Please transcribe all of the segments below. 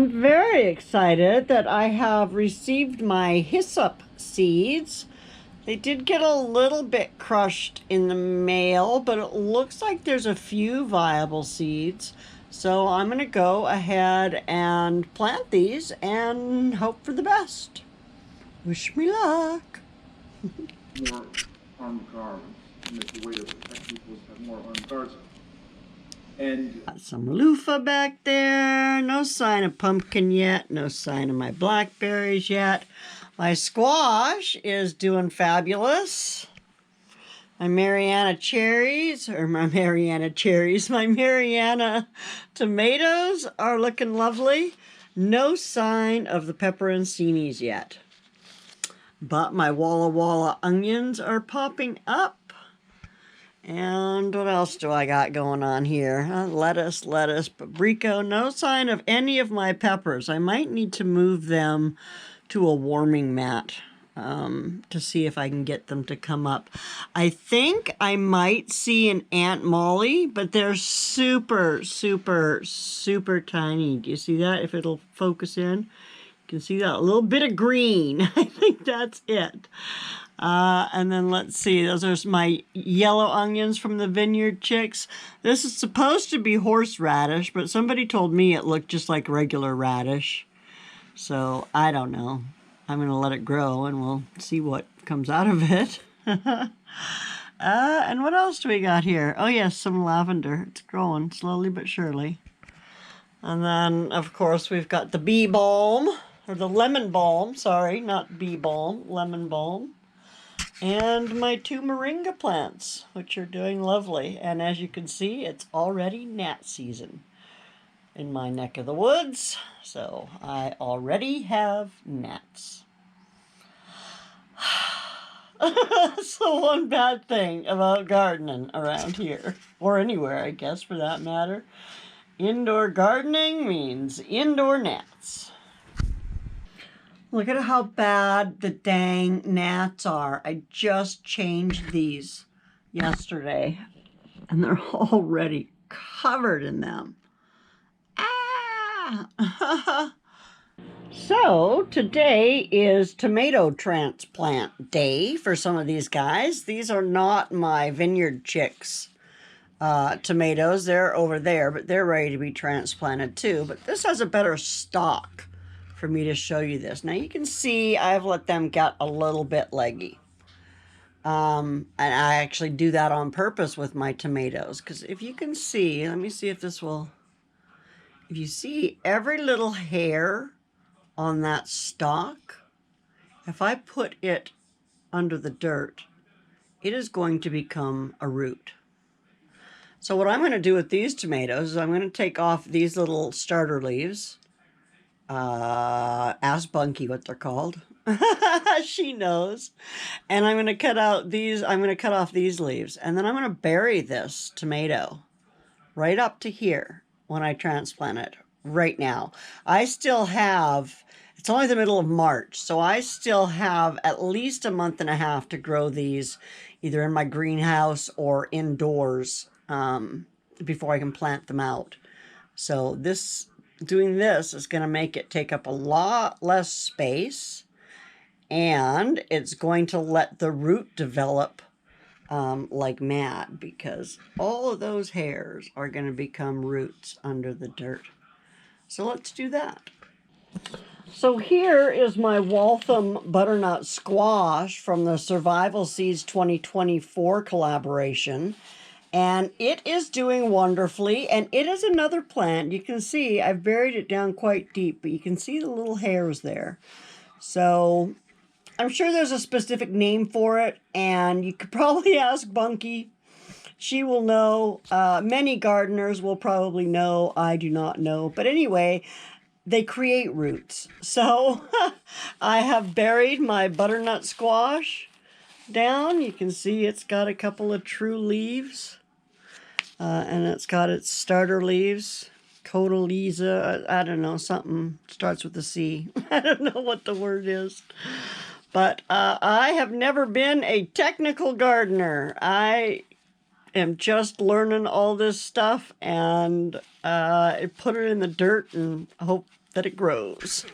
I'm very excited that I have received my hyssop seeds. They did get a little bit crushed in the mail, but it looks like there's a few viable seeds. So I'm going to go ahead and plant these and hope for the best. Wish me luck. More armed guards to make the way to protect people have more armed guards. And got some loofah back there. No sign of pumpkin yet. No sign of my blackberries yet. My squash is doing fabulous. My Mariana tomatoes are looking lovely. No sign of the pepperoncinis yet. But my Walla Walla onions are popping up. And what else do I got going on here? Lettuce, paprika. No sign of any of my peppers. I might need to move them to a warming mat to see if I can get them to come up. I think I might see an Aunt Molly, but they're super tiny. Do you see that? If it'll focus in, you can see that little bit of green. I think that's it. And then let's see, those are my yellow onions from the Vineyard Chicks. This is supposed to be horseradish, but somebody told me it looked just like regular radish. So I don't know. I'm going to let it grow and we'll see what comes out of it. And what else do we got here? Oh yes, some lavender. It's growing slowly but surely. And then, of course, we've got the bee balm, or the lemon balm. Sorry, not bee balm, lemon balm. And my 2 moringa plants, which are doing lovely. And as you can see, it's already gnat season in my neck of the woods. So I already have gnats. That's the one bad thing about gardening around here, or anywhere, I guess, for that matter. Indoor gardening means indoor gnats. Look at how bad the dang gnats are. I just changed these yesterday, and they're already covered in them. Ah! So, today is tomato transplant day for some of these guys. These are not my Vineyard Chicks tomatoes. They're over there, but they're ready to be transplanted too. But this has a better stalk for me to show you this. Now you can see I've let them get a little bit leggy. And I actually do that on purpose with my tomatoes. Because if you can see, let me see if this will, if you see every little hair on that stalk, if I put it under the dirt, it is going to become a root. So what I'm going to do with these tomatoes is I'm going to take off these little starter leaves. Ask Bunky what they're called. She knows. And I'm going to cut out these, I'm going to cut off these leaves. And then I'm going to bury this tomato right up to here when I transplant it right now. I still have, it's only the middle of March, so I still have at least a month and a half to grow these either in my greenhouse or indoors before I can plant them out. So doing this is going to make it take up a lot less space, and it's going to let the root develop like mad, because all of those hairs are going to become roots under the dirt. So let's do that. So here is my Waltham butternut squash from the Survival Seeds 2024 collaboration. And it is doing wonderfully, and it is another plant. You can see I've buried it down quite deep, but you can see the little hairs there. So I'm sure there's a specific name for it, and you could probably ask Bunky. She will know. Many gardeners will probably know. I do not know. But anyway, they create roots. So I have buried my butternut squash down. You can see it's got a couple of true leaves. And it's got its starter leaves. Codaliza, I don't know, something starts with a C. I don't know what the word is. But I have never been a technical gardener. I am just learning all this stuff, and I put it in the dirt and hope that it grows.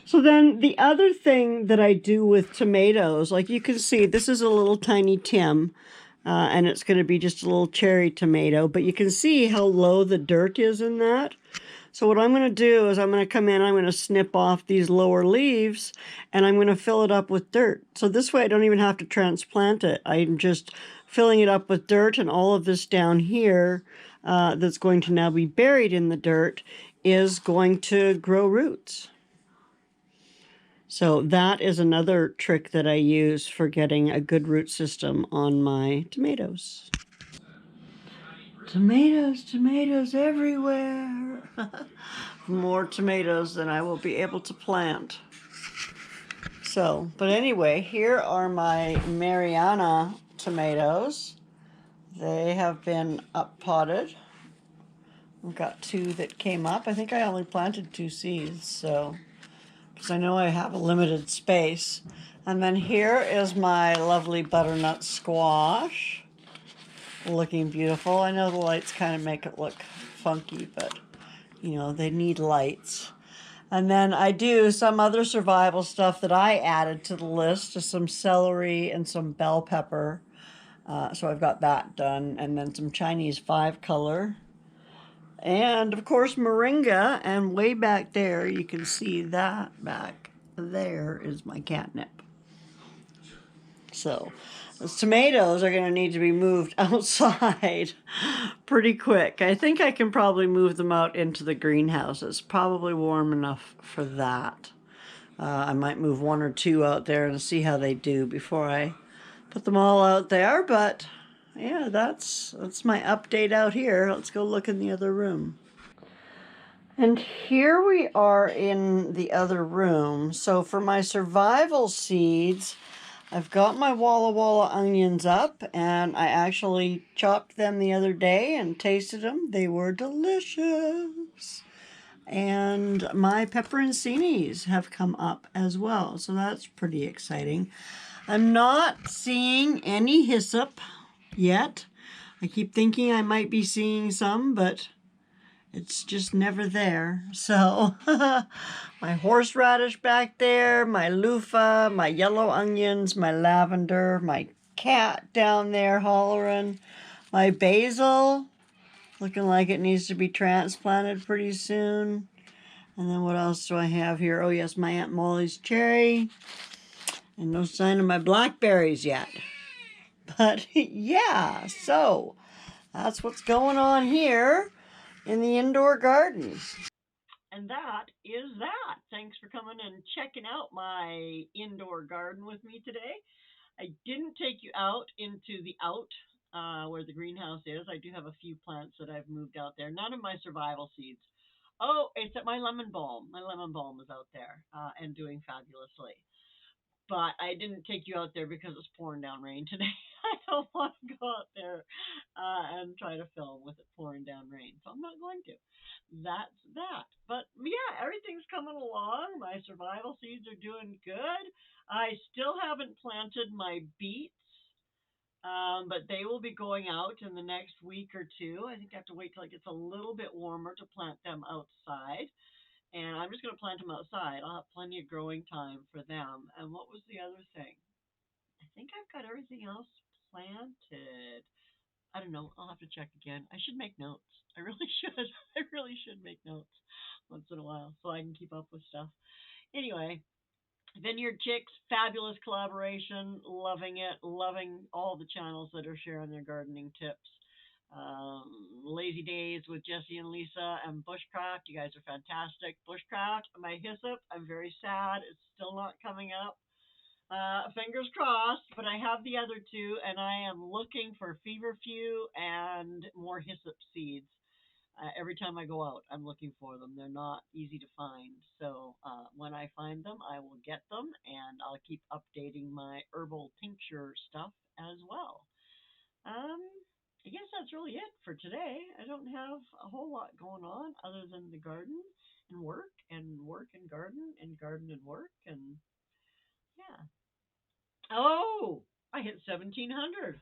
So then the other thing that I do with tomatoes, like you can see, this is a little tiny Tim, and it's going to be just a little cherry tomato, but you can see how low the dirt is in that. So what I'm going to do is I'm going to come in, I'm going to snip off these lower leaves, and I'm going to fill it up with dirt. So this way I don't even have to transplant it. I'm just filling it up with dirt, and all of this down here that's going to now be buried in the dirt is going to grow roots. So that is another trick that I use for getting a good root system on my tomatoes. Tomatoes, tomatoes everywhere. More tomatoes than I will be able to plant. So, but anyway, here are my Mariana tomatoes. They have been up potted. I've got 2 that came up. I think I only planted 2 seeds, so because I know I have a limited space. And then here is my lovely butternut squash, looking beautiful. I know the lights kind of make it look funky, but you know, they need lights. And then I do some other survival stuff that I added to the list, just some celery and some bell pepper. So I've got that done, and then some Chinese 5-color. And of course moringa, and way back there you can see that back there is my catnip. So those tomatoes are going to need to be moved outside pretty quick. I think I can probably move them out into the greenhouse. It's probably warm enough for that. I might move 1 or 2 out there and see how they do before I put them all out there. But yeah, that's my update out here. Let's go look in the other room. And here we are in the other room. So for my survival seeds, I've got my Walla Walla onions up, and I actually chopped them the other day and tasted them. They were delicious. And my pepperoncinis have come up as well, so that's pretty exciting. I'm not seeing any hyssop yet. I keep thinking I might be seeing some, but it's just never there. So my horseradish back there, my loofah, my yellow onions, my lavender, my cat down there hollering, my basil looking like it needs to be transplanted pretty soon. And then what else do I have here? Oh yes, my Aunt Molly's cherry. And no sign of my blackberries yet. But yeah, so that's what's going on here in the indoor garden. And that is that. Thanks for coming and checking out my indoor garden with me today. I didn't take you out into the where the greenhouse is. I do have a few plants that I've moved out there. None of my survival seeds. Oh, it's at my lemon balm. My lemon balm is out there and doing fabulously. But I didn't take you out there because it's pouring down rain today. I don't want to go out there and try to film with it pouring down rain. So I'm not going to. That's that. But yeah, everything's coming along. My survival seeds are doing good. I still haven't planted my beets, but they will be going out in the next week or 2. I think I have to wait till it gets a little bit warmer to plant them outside. And I'm just going to plant them outside. I'll have plenty of growing time for them. And what was the other thing? I think I've got everything else planted. I don't know. I'll have to check again. I should make notes. I really should. I really should make notes once in a while so I can keep up with stuff. Anyway, Vineyard Chicks, fabulous collaboration. Loving it. Loving all the channels that are sharing their gardening tips. Lazy Days with Jesse and Lisa, and Bushcraft. You guys are fantastic. Bushcraft, my hyssop. I'm very sad. It's still not coming up. Fingers crossed, but I have the other 2, and I am looking for feverfew and more hyssop seeds. Every time I go out, I'm looking for them. They're not easy to find. So when I find them, I will get them, and I'll keep updating my herbal tincture stuff as well. Um, I guess that's really it for today. I don't have a whole lot going on other than the garden and work and work and garden and garden and work, and yeah. Oh, I hit 1700,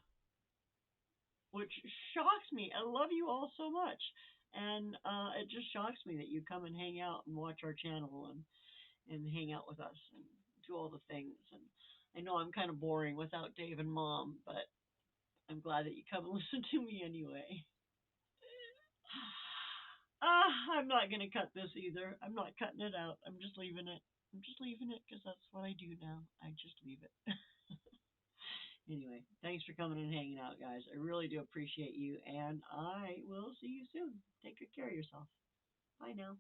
which shocks me. I love you all so much. And it just shocks me that you come and hang out and watch our channel and hang out with us and do all the things. And I know I'm kind of boring without Dave and Mom, but I'm glad that you come and listen to me anyway. I'm not going to cut this either. I'm not cutting it out. I'm just leaving it. I'm just leaving it because that's what I do now. I just leave it. Anyway, thanks for coming and hanging out, guys. I really do appreciate you, and I will see you soon. Take good care of yourself. Bye now.